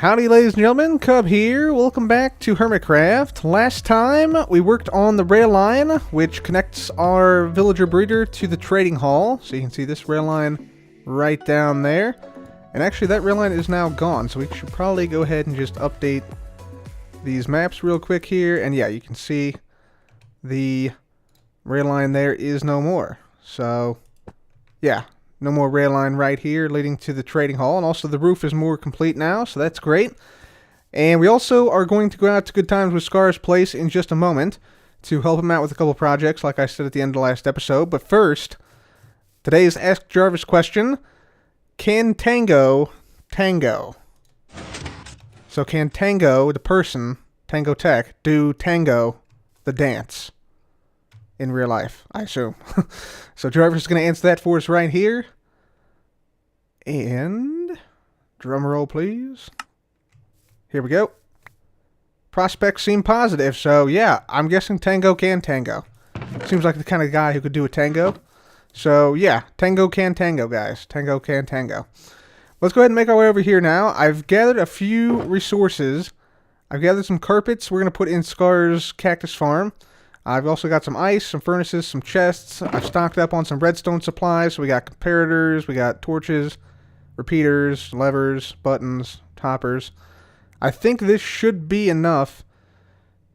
Howdy ladies and gentlemen, Cub here. Welcome back to Hermitcraft. Last time we worked on the rail line, which connects our villager breeder to the trading hall. So you can see this rail line right down there. And actually that rail line is now gone, so we should probably go ahead and just update these maps real quick here. And yeah, you can see the rail line there is no more. So yeah, no more rail line right here leading to the trading hall. And also the roof is more complete now, so that's great. And we also are going to go out to Good Times with Scar's place in just a moment to help him out with a couple projects, like I said at the end of the last episode. But first, today's Ask Jarvis question: can Tango tango? So can Tango, the person, Tango Tech, do Tango, the dance, in real life, I assume? So Jarvis is going to answer that for us right here. And drum roll, please. Here we go. Prospects seem positive, so yeah, I'm guessing Tango can tango. Seems like the kind of guy who could do a tango. So yeah, Tango can tango, guys. Tango can tango. Let's go ahead and make our way over here now. I've gathered a few resources. I've gathered some carpets we're going to put in Scar's cactus farm. I've also got some ice, some furnaces, some chests. I've stocked up on some redstone supplies. So we got comparators, we got torches, repeaters, levers, buttons, toppers. I think this should be enough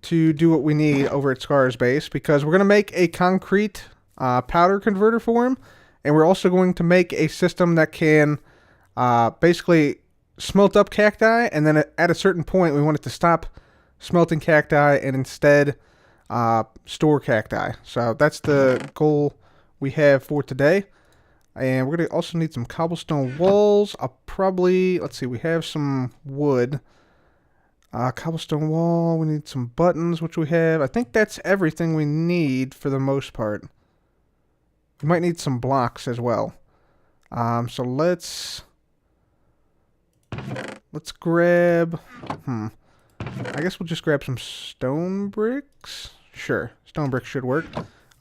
to do what we need over at Scar's base, because we're going to make a concrete powder converter for him, and we're also going to make a system that can basically smelt up cacti, and then at a certain point we want it to stop smelting cacti and instead store cacti. So that's the goal we have for today. And we're going to also need some cobblestone walls. I'll probably, let's see, we have some wood. Cobblestone wall, we need some buttons, which we have. I think that's everything we need for the most part. We might need some blocks as well. So let's grab, I guess we'll just grab some stone bricks. Sure, stone bricks should work.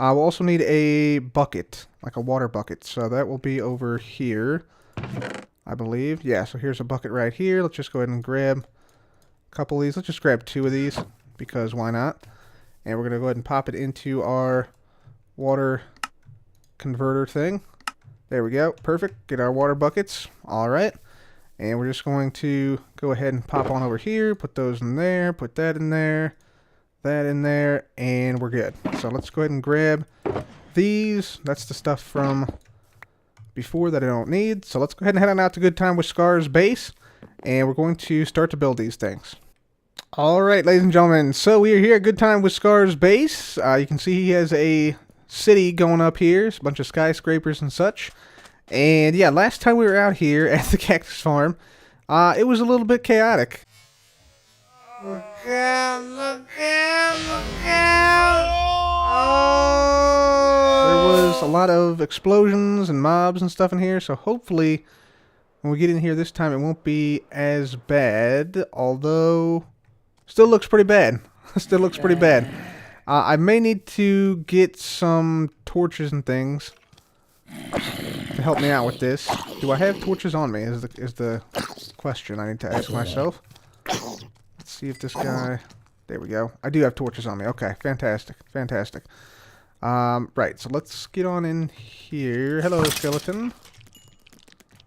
We'll also need a bucket, like a water bucket. So that will be over here, I believe. Yeah, so here's a bucket right here. Let's just go ahead and grab a couple of these. Let's just grab 2 of these, because why not? And we're going to go ahead and pop it into our water converter thing. There we go. Perfect. Get our water buckets. All right. And we're just going to go ahead and pop on over here. Put those in there. Put that in there. That in there, and we're good. So let's go ahead and grab these. That's the stuff from before that I don't need. So let's go ahead and head on out to Good Time with Scar's base, and we're going to start to build these things. Alright, ladies and gentlemen, so we are here at Good Time with Scar's base. You can see he has a city going up here. It's a bunch of skyscrapers and such. And yeah, last time we were out here at the cactus farm, it was a little bit chaotic. There was a lot of explosions and mobs and stuff in here, so hopefully when we get in here this time it won't be as bad, although still looks pretty bad. Still looks pretty bad. I may need to get some torches and things to help me out with this. Do I have torches on me is the question I need to ask myself. See if this guy, there we go. I do have torches on me. Okay, fantastic, fantastic. Right, so let's get on in here. Hello, skeleton.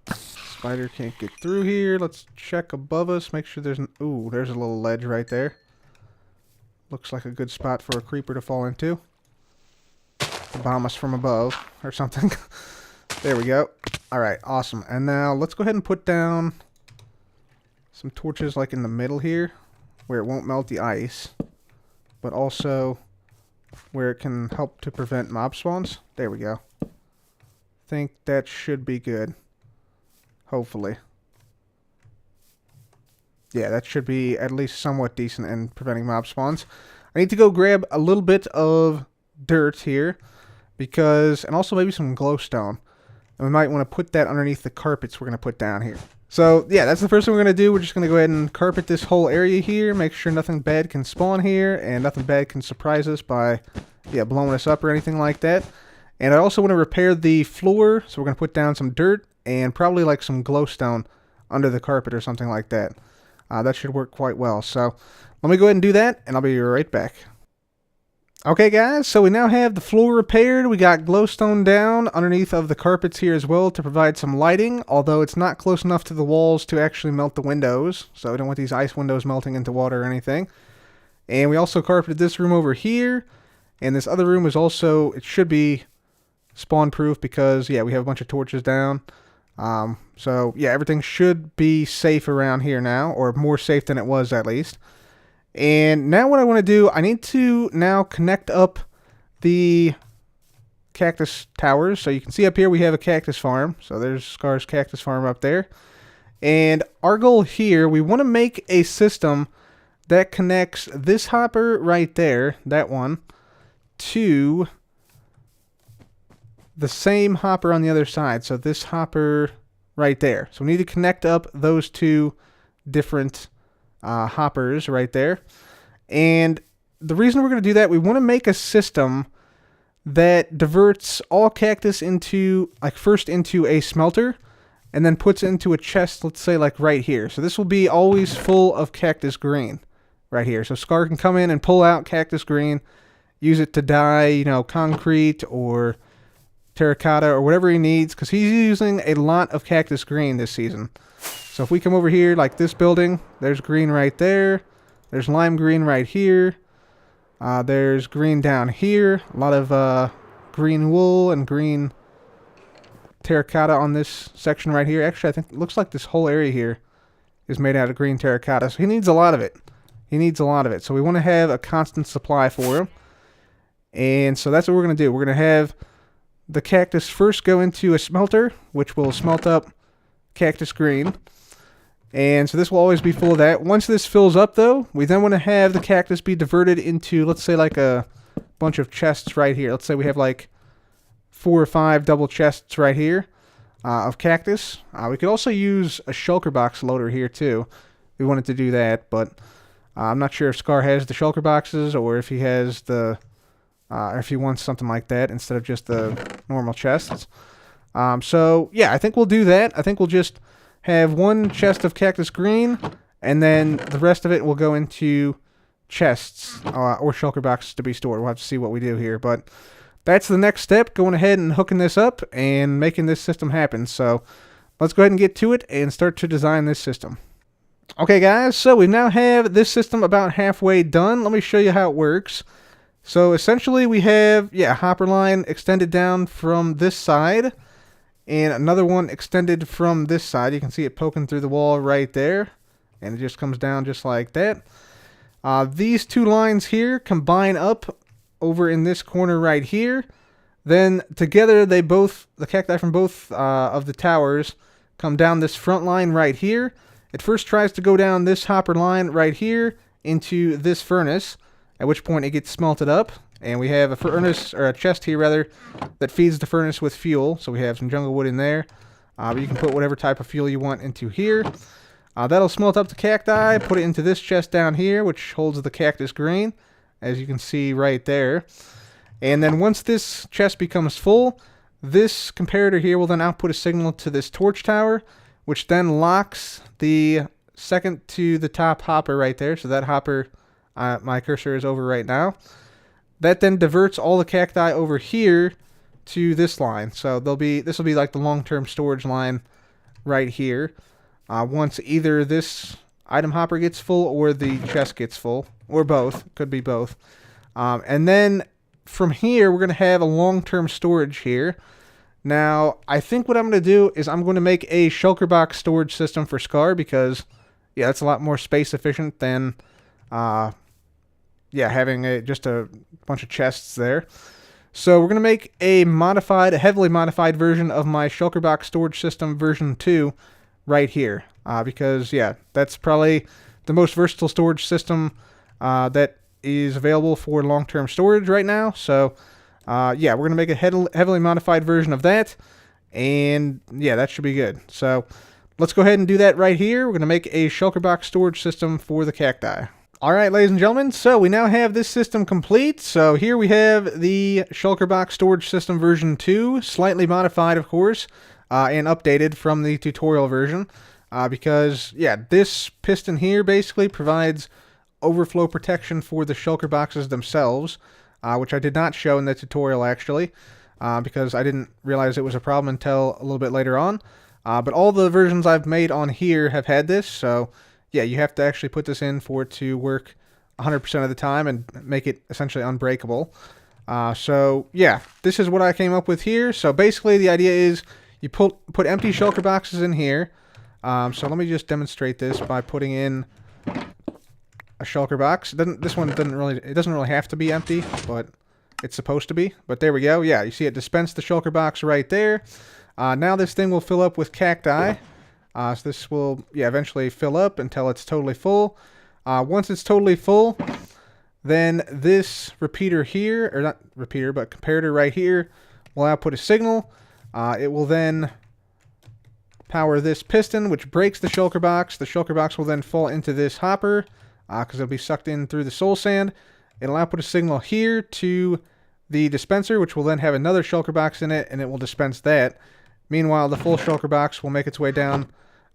Spider can't get through here. Let's check above us, make sure there's ooh, there's a little ledge right there. Looks like a good spot for a creeper to fall into. Bomb us from above or something. There we go. Alright, awesome. And now let's go ahead and put down some torches like in the middle here, where it won't melt the ice, but also where it can help to prevent mob spawns. There we go. Think that should be good. Hopefully. Yeah, that should be at least somewhat decent in preventing mob spawns. I need to go grab a little bit of dirt here, because, and also maybe some glowstone. And we might want to put that underneath the carpets we're going to put down here. So, yeah, that's the first thing we're going to do. We're just going to go ahead and carpet this whole area here. Make sure nothing bad can spawn here. And nothing bad can surprise us by, yeah, blowing us up or anything like that. And I also want to repair the floor. So we're going to put down some dirt and probably like some glowstone under the carpet or something like that. That should work quite well. So let me go ahead and do that, and I'll be right back. Okay guys, so we now have the floor repaired. We got glowstone down underneath of the carpets here as well to provide some lighting, although it's not close enough to the walls to actually melt the windows. So we don't want these ice windows melting into water or anything. And we also carpeted this room over here. And this other room is also, it should be spawn proof because, yeah, we have a bunch of torches down. So yeah, everything should be safe around here now, or more safe than it was at least. And now what I want to do, I need to now connect up the cactus towers. So you can see up here we have a cactus farm. So there's Scar's cactus farm up there. And our goal here, we want to make a system that connects this hopper right there, that one, to the same hopper on the other side. So this hopper right there. So we need to connect up those two different hoppers right there. And the reason we're going to do that, we want to make a system that diverts all cactus into, like, first into a smelter and then puts it into a chest, let's say like right here. So this will be always full of cactus green right here. So Scar can come in and pull out cactus green, use it to dye, you know, concrete or terracotta or whatever he needs, because he's using a lot of cactus green this season. So if we come over here, like this building, there's green right there. There's lime green right here. There's green down here. A lot of green wool and green terracotta on this section right here. Actually, I think it looks like this whole area here is made out of green terracotta. So he needs a lot of it. He needs a lot of it. So we want to have a constant supply for him. And so that's what we're going to do. We're going to have the cactus first go into a smelter, which will smelt up cactus green. And so this will always be full of that. Once this fills up, though, we then want to have the cactus be diverted into, let's say, like a bunch of chests right here. Let's say we have like 4 or 5 double chests right here of cactus. We could also use a shulker box loader here, too. We wanted to do that, but I'm not sure if Scar has the shulker boxes or if he has the, or if he wants something like that instead of just the normal chests. So, yeah, I think we'll do that. I think we'll just have one chest of cactus green, and then the rest of it will go into chests or shulker boxes to be stored. We'll have to see what we do here, but that's the next step, going ahead and hooking this up and making this system happen. So let's go ahead and get to it and start to design this system. Okay, guys, so we now have this system about halfway done. Let me show you how it works. So essentially we have, yeah, a hopper line extended down from this side, and another one extended from this side. You can see it poking through the wall right there. And it just comes down just like that. These two lines here combine up over in this corner right here. Then together they both, the cacti from both of the towers, come down this front line right here. It first tries to go down this hopper line right here into this furnace, at which point it gets smelted up. And we have a furnace, or a chest here rather, that feeds the furnace with fuel. So we have some jungle wood in there. But you can put whatever type of fuel you want into here. That'll smelt up the cacti, put it into this chest down here, which holds the cactus green, as you can see right there. And then once this chest becomes full, this comparator here will then output a signal to this torch tower, which then locks the second to the top hopper right there. So that hopper, my cursor is over right now. That then diverts all the cacti over here to this line. So this will be like the long-term storage line right here. Once either this item hopper gets full or the chest gets full, or both. Could be both. And then from here, we're going to have a long-term storage here. Now, I think what I'm going to do is I'm going to make a shulker box storage system for Scar because, yeah, that's a lot more space efficient than, yeah, having just a bunch of chests there. So we're going to make a heavily modified version of my shulker box storage system version 2 right here. Because, yeah, that's probably the most versatile storage system that is available for long-term storage right now. So, yeah, we're going to make a heavily modified version of that. And, yeah, that should be good. So, let's go ahead and do that right here. We're going to make a shulker box storage system for the cacti. All right, ladies and gentlemen, so we now have this system complete. So here we have the shulker box storage system version 2, slightly modified, of course, and updated from the tutorial version. because, yeah, this piston here basically provides overflow protection for the shulker boxes themselves, which I did not show in the tutorial actually, because I didn't realize it was a problem until a little bit later on. But all the versions I've made on here have had this, so yeah, you have to actually put this in for it to work 100% of the time and make it essentially unbreakable. So yeah, this is what I came up with here. So basically the idea is you put empty shulker boxes in here. So let me just demonstrate this by putting in a shulker box. This one doesn't really have to be empty, but it's supposed to be. But there we go. Yeah, you see it dispensed the shulker box right there. Now this thing will fill up with cacti. So this will eventually fill up until it's totally full. Once it's totally full, then this repeater here, or not repeater, but comparator right here, will output a signal. It will then power this piston, which breaks the shulker box. The shulker box will then fall into this hopper, because it'll be sucked in through the soul sand. It'll output a signal here to the dispenser, which will then have another shulker box in it, and it will dispense that. Meanwhile, the full shulker box will make its way down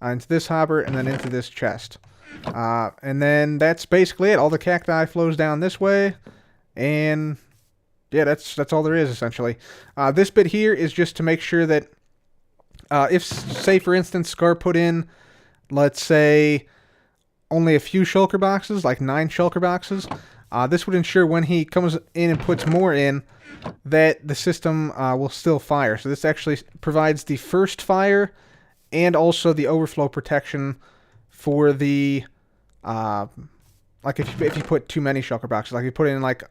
into this hopper and then into this chest. And then that's basically it. All the cacti flows down this way, and yeah, that's all there is essentially. This bit here is just to make sure that if, say for instance, Scar put in, let's say, only a few shulker boxes, like 9 shulker boxes, this would ensure when he comes in and puts more in, that the system will still fire. So this actually provides the first fire and also the overflow protection for the, like if you put too many shulker boxes, like you put in like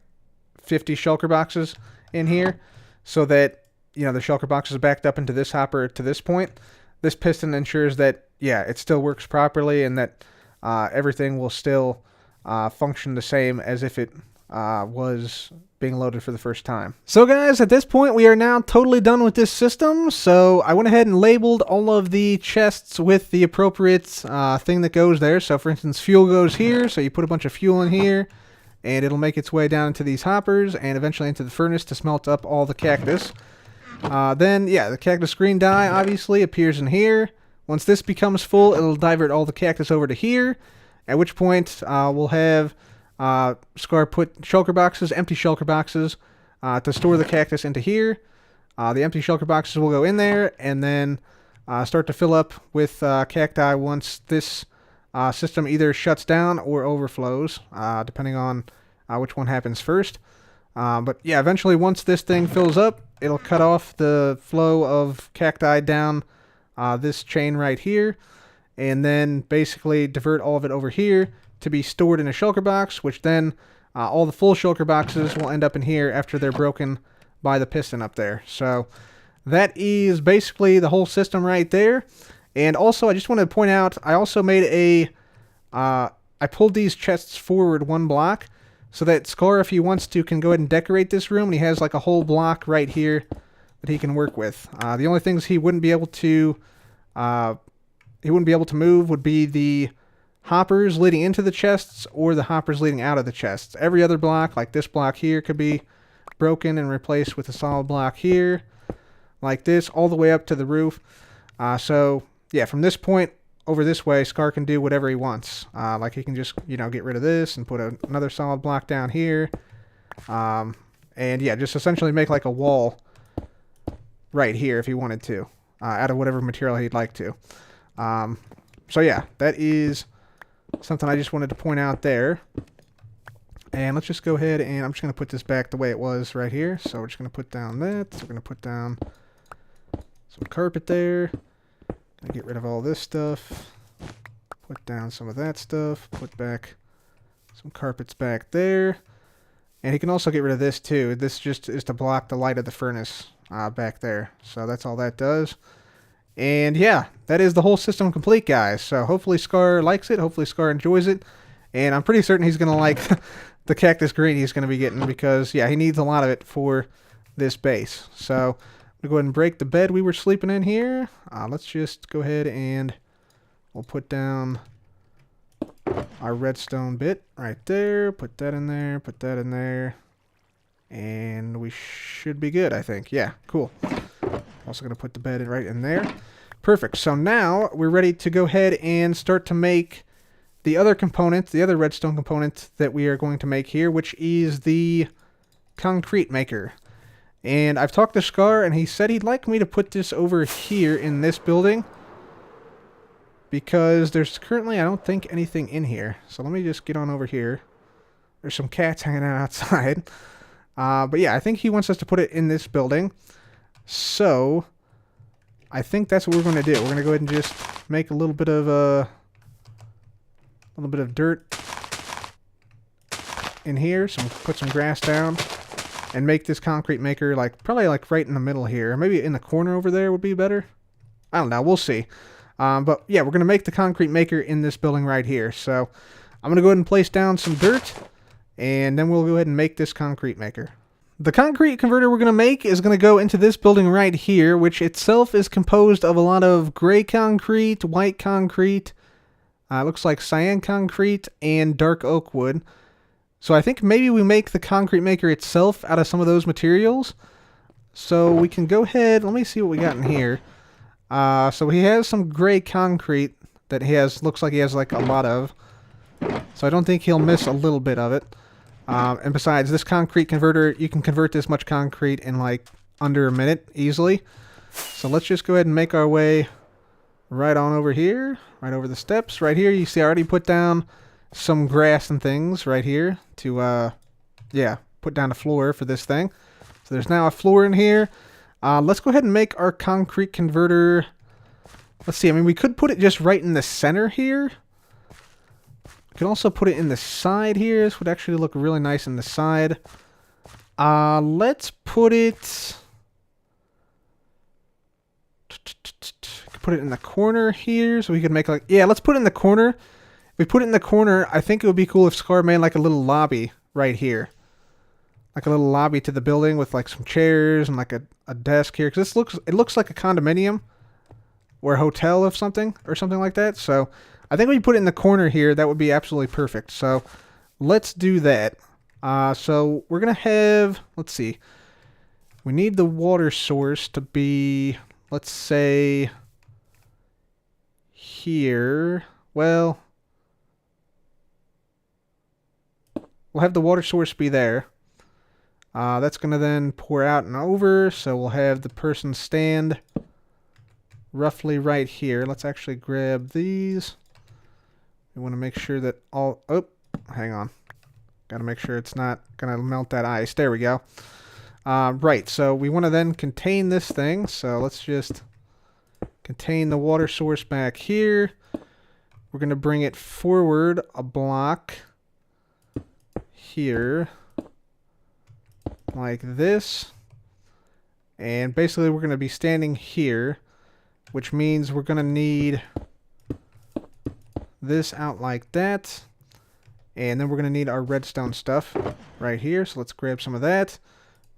50 shulker boxes in here, so that, you know, the shulker box is backed up into this hopper to this point, this piston ensures that, yeah, it still works properly and that everything will still function the same as if it was being loaded for the first time. So guys, at this point we are now totally done with this system, so I went ahead and labeled all of the chests with the appropriate thing that goes there. So for instance, fuel goes here, so you put a bunch of fuel in here, and it'll make its way down into these hoppers, and eventually into the furnace to smelt up all the cactus. Then, yeah, the cactus green dye obviously appears in here. Once this becomes full, it'll divert all the cactus over to here, at which point we'll have Scar put shulker boxes, empty shulker boxes, to store the cactus into here. The empty shulker boxes will go in there and then start to fill up with cacti once this system either shuts down or overflows, depending on which one happens first. But yeah, eventually once this thing fills up, it'll cut off the flow of cacti down this chain right here, and then basically divert all of it over here to be stored in a shulker box, which then all the full shulker boxes will end up in here after they're broken by the piston up there. So that is basically the whole system right there. And also, I just wanted to point out, I also made a, I pulled these chests forward 1 block, so that Scar, if he wants to, can go ahead and decorate this room, and he has like a whole block right here that he can work with. The only things he wouldn't be able to, move would be the hoppers leading into the chests or the hoppers leading out of the chests. Every other block, like this block here, could be broken and replaced with a solid block here, like this, all the way up to the roof. So yeah, from this point over this way, Scar can do whatever he wants. Like he can just, you know, get rid of this and put another solid block down here. And yeah, just essentially make like a wall right here if he wanted to, out of whatever material he'd like to. So yeah, that is something I just wanted to point out there. And let's just go ahead and I'm just going to put this back the way it was right here. So we're just going to put down that. So we're going to put down some carpet there. Get rid of all this stuff. Put down some of that stuff. Put back some carpets back there. And he can also get rid of this too. This just is to block the light of the furnace back there. So that's all that does. And yeah, that is the whole system complete, guys. So hopefully Scar likes it. Hopefully Scar enjoys it. And I'm pretty certain he's going to like the cactus green he's going to be getting, because, yeah, he needs a lot of it for this base. So I'm going to go ahead and break the bed we were sleeping in here. Let's just go ahead and we'll put down our redstone bit right there. Put that in there. Put that in there. And we should be good, I think. Yeah, cool. Also going to put the bed right in there. Perfect. So now we're ready to go ahead and start to make the other component, the other redstone component that we are going to make here, which is the concrete maker. And I've talked to Scar, and he said he'd like me to put this over here in this building, because there's currently, I don't think, anything in here. So let me just get on over here. There's some cats hanging out outside. But yeah, I think he wants us to put it in this building. So I think that's what we're going to do. We're going to go ahead and just make a little bit of dirt in here. So put some grass down and make this concrete maker probably right in the middle here. Maybe in the corner over there would be better. I don't know. We'll see. But yeah, we're going to make the concrete maker in this building right here. So I'm going to go ahead and place down some dirt, and then we'll go ahead and make this concrete maker. The concrete converter we're going to make is going to go into this building right here, which itself is composed of a lot of gray concrete, white concrete, looks like cyan concrete, and dark oak wood. So I think maybe we make the concrete maker itself out of some of those materials. So we can go ahead, let me see what we got in here. So he has some gray concrete that looks like he has like a lot of. So I don't think he'll miss a little bit of it. And besides, this concrete converter, you can convert this much concrete in like under a minute easily. So let's just go ahead and make our way right on over here, right over the steps. Right here, you see I already put down some grass and things right here to, put down a floor for this thing. So there's now a floor in here. Let's go ahead and make our concrete converter. Let's see, I mean, we could put it just right in the center here. We can also put it in the side here. This would actually look really nice in the side. Let's put it... Put it in the corner here, so we could make let's put it in the corner. If we put it in the corner, I think it would be cool if Scar made like a little lobby right here. Like a little lobby to the building with like some chairs and like a desk here. Because it looks like a condominium or a hotel or something like that. So I think when you put it in the corner here, that would be absolutely perfect. So let's do that. So we're going to have, let's see. We need the water source to be, let's say, here. Well, we'll have the water source be there. That's going to then pour out and over, so we'll have the person stand roughly right here. Let's actually grab these. We want to make sure that all... Oh, hang on. Got to make sure it's not going to melt that ice. There we go. Right, so we want to then contain this thing, so let's just contain the water source back here. We're going to bring it forward a block here, like this. And basically we're going to be standing here, which means we're going to need this out like that. And then we're going to need our redstone stuff right here. So let's grab some of that.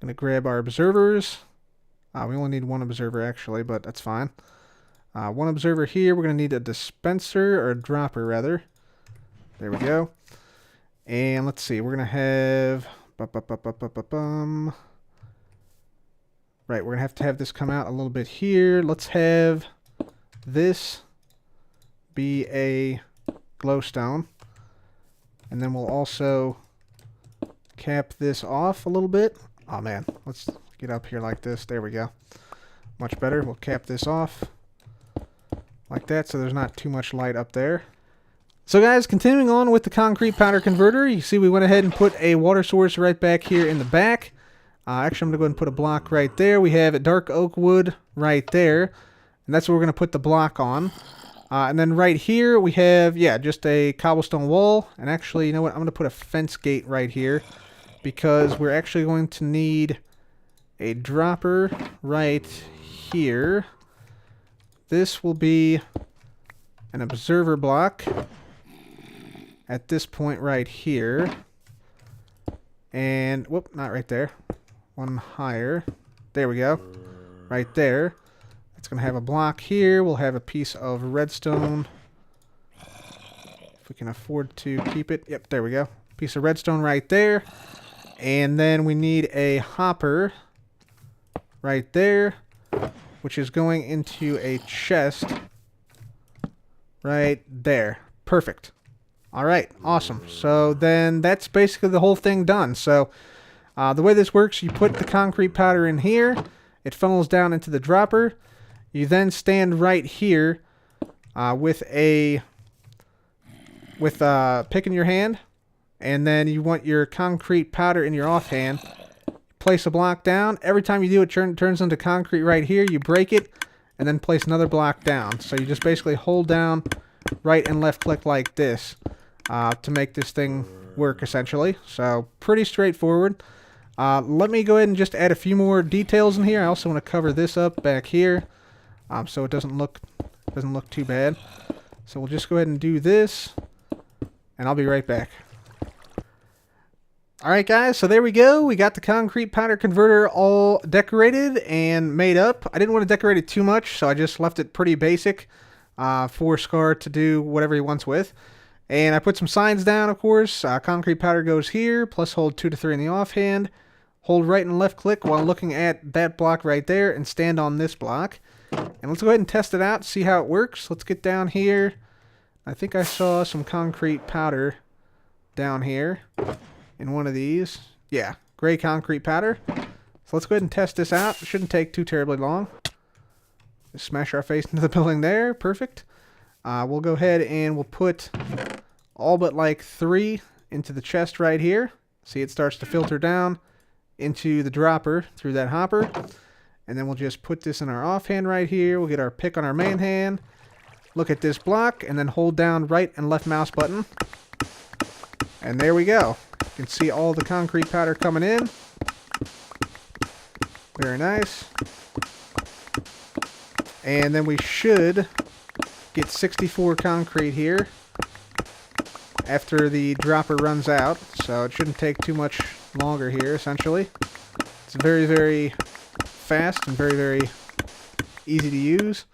I'm going to grab our observers. We only need one observer actually, but that's fine. One observer here. We're going to need a dispenser, or a dropper rather. There we go. And let's see. We're going to have... Right, we're going to have this come out a little bit here. Let's have this be a glowstone. And then we'll also cap this off a little bit. Oh man, let's get up here like this. There we go. Much better. We'll cap this off like that so there's not too much light up there. So guys, continuing on with the concrete powder converter, you see we went ahead and put a water source right back here in the back. Actually, I'm going to go ahead and put a block right there. We have a dark oak wood right there. And that's what we're going to put the block on. And then right here we have, just a cobblestone wall. And actually, you know what? I'm going to put a fence gate right here, because we're actually going to need a dropper right here. This will be an observer block at this point right here. And, whoop, not right there. One higher. There we go. Right there. It's going to have a block here. We'll have a piece of redstone. If we can afford to keep it. Yep, there we go. Piece of redstone right there. And then we need a hopper right there. which is going into a chest right there. Perfect. All right, awesome. So then that's basically the whole thing done. So the way this works, you put the concrete powder in here. It funnels down into the dropper. You then stand right here with a pick in your hand, and then you want your concrete powder in your offhand. Place a block down. Every time you do it, turns into concrete right here. You break it, and then place another block down. So you just basically hold down right and left click like this to make this thing work, essentially. So pretty straightforward. Let me go ahead and just add a few more details in here. I also want to cover this up back here, so it doesn't look too bad. So we'll just go ahead and do this, and I'll be right back. Alright guys, so there we go. We got the concrete powder converter all decorated and made up. I didn't want to decorate it too much, so I just left it pretty basic for Scar to do whatever he wants with. And I put some signs down, of course. Concrete powder goes here, plus hold 2 to 3 in the offhand. Hold right and left click while looking at that block right there, and stand on this block. And let's go ahead and test it out, see how it works. Let's get down here. I think I saw some concrete powder down here in one of these. Yeah, gray concrete powder. So let's go ahead and test this out. It shouldn't take too terribly long. Just smash our face into the building there. Perfect. We'll go ahead and we'll put all but like 3 into the chest right here. See, it starts to filter down into the dropper through that hopper. And then we'll just put this in our offhand right here. We'll get our pick on our main hand. Look at this block and then hold down right and left mouse button. And there we go. You can see all the concrete powder coming in. Very nice. And then we should get 64 concrete here after the dropper runs out. So it shouldn't take too much longer here, essentially. It's very, very fast and very, very easy to use.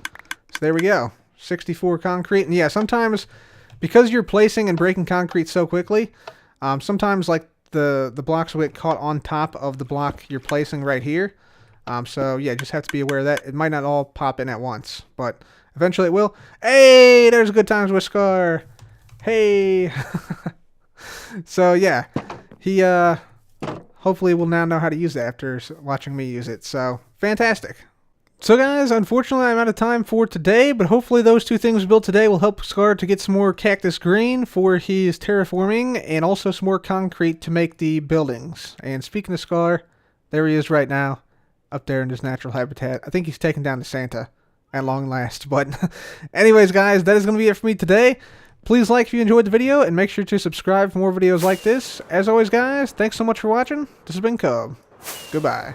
So there we go. 64 concrete. And yeah, sometimes because you're placing and breaking concrete so quickly, sometimes like the blocks will get caught on top of the block you're placing right here. So yeah, just have to be aware of that. It might not all pop in at once, but eventually it will. Hey, there's Good Times with Scar. Hey. So yeah, he hopefully will now know how to use that after watching me use it. So fantastic. So guys, unfortunately I'm out of time for today, but hopefully those 2 things built today will help Scar to get some more cactus green for his terraforming, and also some more concrete to make the buildings. And speaking of Scar, there he is right now, up there in his natural habitat. I think he's taken down to Santa at long last. But anyways guys, that is going to be it for me today. Please like if you enjoyed the video, and make sure to subscribe for more videos like this. As always guys, thanks so much for watching. This has been Cub. Goodbye.